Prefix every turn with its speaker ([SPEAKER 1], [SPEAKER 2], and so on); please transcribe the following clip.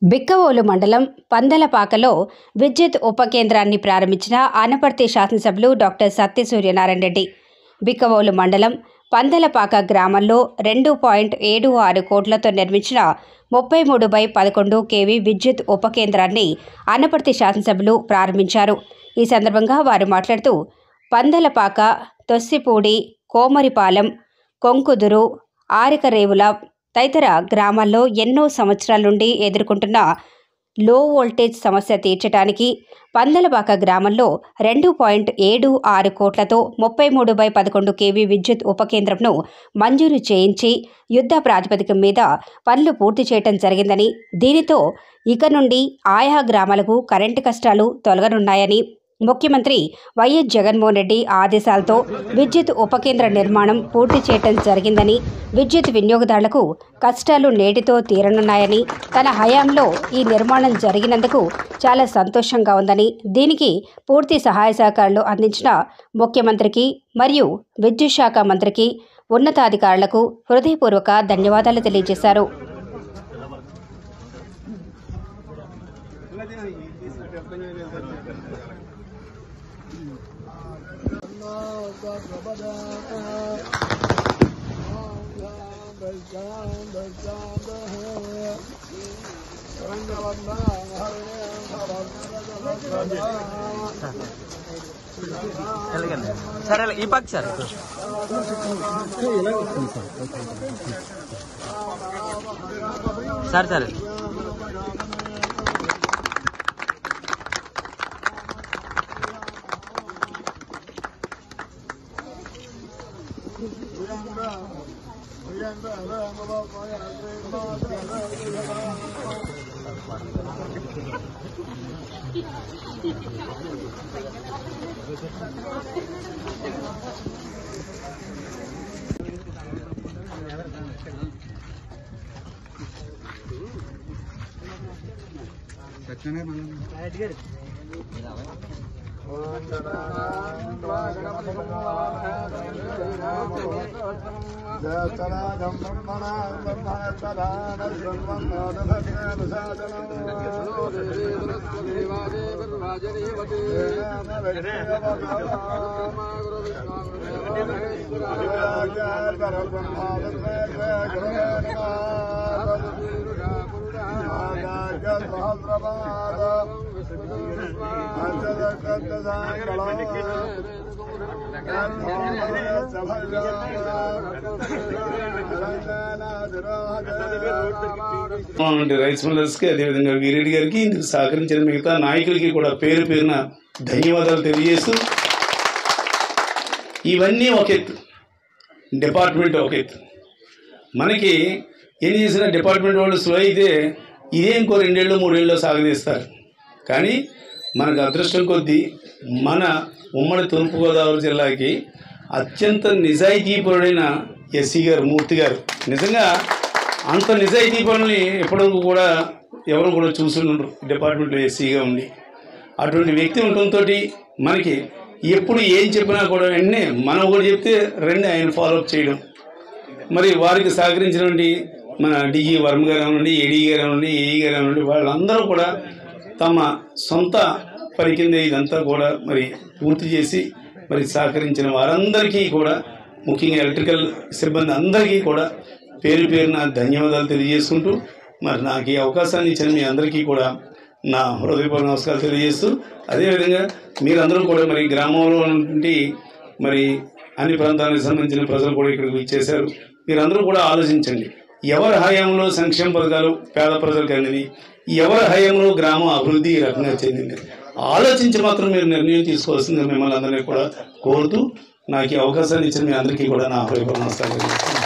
[SPEAKER 1] బిక్కవోలు మండలం పందలపాకలో విద్యుత్ ఉప కేంద్రాన్ని ప్రారంభించిన ఆనపర్తి శాసనసభ్యులు డాక్టర్ సత్య సూర్యనారాయణ రెడ్డి. బిక్కవోలు మండలం పందలపాక గ్రామంలో 2.76 కోట్లతో నిర్మించిన 33/11 kV విద్యుత్ ఉప కేంద్రాన్ని ఆనపర్తి శాసనసభ్యులు ప్రారంభించారు. ఈ సందర్భంగా వారు మాట్లాడుతూ పందలపాక, తొస్సిపూడి, కోమరిపాలెం, కొంకుదురు, ఆరికరేవుల తదితర గ్రామాల్లో ఎన్నో సంవత్సరాల నుండి ఎదుర్కొంటున్న లో వోల్టేజ్ సమస్య తీర్చడానికి పందలపాక గ్రామంలో 2.76 కోట్లతో 33/11 kV విద్యుత్ ఉప కేంద్రంను మంజూరు చేయించి యుద్ధ ప్రాతిపదిక మీద పనులు పూర్తి చేయడం జరిగిందని, దీనితో ఇక నుండి ఆయా గ్రామాలకు కరెంటు కష్టాలు తొలగనున్నాయని, ముఖ్యమంత్రి వైఎస్ జగన్మోహన్ రెడ్డి ఆదేశాలతో విద్యుత్ ఉపకేంద్ర నిర్మాణం పూర్తి చేయడం జరిగిందని, విద్యుత్ వినియోగదారులకు కష్టాలు నేటితో తీరనున్నాయని, తన హయాంలో ఈ నిర్మాణం జరిగినందుకు చాలా సంతోషంగా ఉందని, దీనికి పూర్తి సహాయ సహకారాలు అందించిన ముఖ్యమంత్రికి మరియు విద్యుత్ శాఖ మంత్రికి, ఉన్నతాధికారులకు హృదయపూర్వక ధన్యవాదాలు తెలియజేశారు.
[SPEAKER 2] సరే ఈ పక్క సార్ సరే
[SPEAKER 3] రైస్ మిల్లర్స్కి, అదేవిధంగా వీరెడ్డి గారికి, ఇందుకు సహకరించిన మిగతా నాయకులకి కూడా పేరు పేరున ధన్యవాదాలు తెలియజేస్తూ, ఇవన్నీ ఒక ఎత్తు, డిపార్ట్మెంట్ ఒక ఎత్తు. మనకి ఏం చేసిన డిపార్ట్మెంట్ వాళ్ళు స్లో అయితే ఇదే ఇంకో 2 ఏళ్ళు 3 ఏళ్ళు సాగదీస్తారు. కానీ మనకు అదృష్టం కొద్దీ మన ఉమ్మడి తూర్పుగోదావరి జిల్లాకి అత్యంత నిజాయితీపరుడైన ఎస్సీ గారు, మూర్తి గారు, నిజంగా అంత నిజాయితీ పనుల్ని ఎప్పటివరకు కూడా ఎవరు కూడా చూస్తుండ్రు డిపార్ట్మెంట్లో ఎస్సీగా ఉండి. అటువంటి వ్యక్తి ఉండటంతో మనకి ఎప్పుడు ఏం చెప్పినా కూడా వెంటనే మనం కూడా చెప్తే రండి ఆయన ఫాలోఅప్ చేయడం. మరి వారికి సహకరించినటువంటి మన డిజీ వర్మ గారు అనండి, ఏడీ గారు అనండి, ఏఈ గారు అనండి, వాళ్ళందరూ కూడా తమ సొంత పని కింద ఇదంతా కూడా మరి పూర్తి చేసి మరి సహకరించిన వారందరికీ కూడా, ముఖ్యంగా ఎలక్ట్రికల్ సిబ్బంది అందరికీ కూడా పేరు పేరున ధన్యవాదాలు తెలియజేసుకుంటూ, మరి నాకు ఈ అవకాశాన్ని ఇచ్చిన మీ అందరికీ కూడా నా హృదయపూర్వక నమస్కారాలు తెలియజేస్తూ, అదేవిధంగా మీరందరూ కూడా మరి గ్రామంలో నుండి మరి అన్ని ప్రాంతాలకు సంబంధించిన ప్రజలు కూడా ఇక్కడికి ఇచ్చేశారు. మీరందరూ కూడా ఆలోచించండి, ఎవరి హయాంలో సంక్షేమ పథకాలు పేద ప్రజలకు అందింది, ఎవరి హయాంలో గ్రామం అభివృద్ధి ఈ రకంగా చెందింది, ఆలోచించి మాత్రం మీరు నిర్ణయం తీసుకోవాల్సిందిగా మిమ్మల్ని అందరినీ కూడా కోరుతూ, నాకు ఈ అవకాశాన్ని ఇచ్చిన మీ అందరికీ కూడా నా హృదయపూర్వక నమస్కారాలు.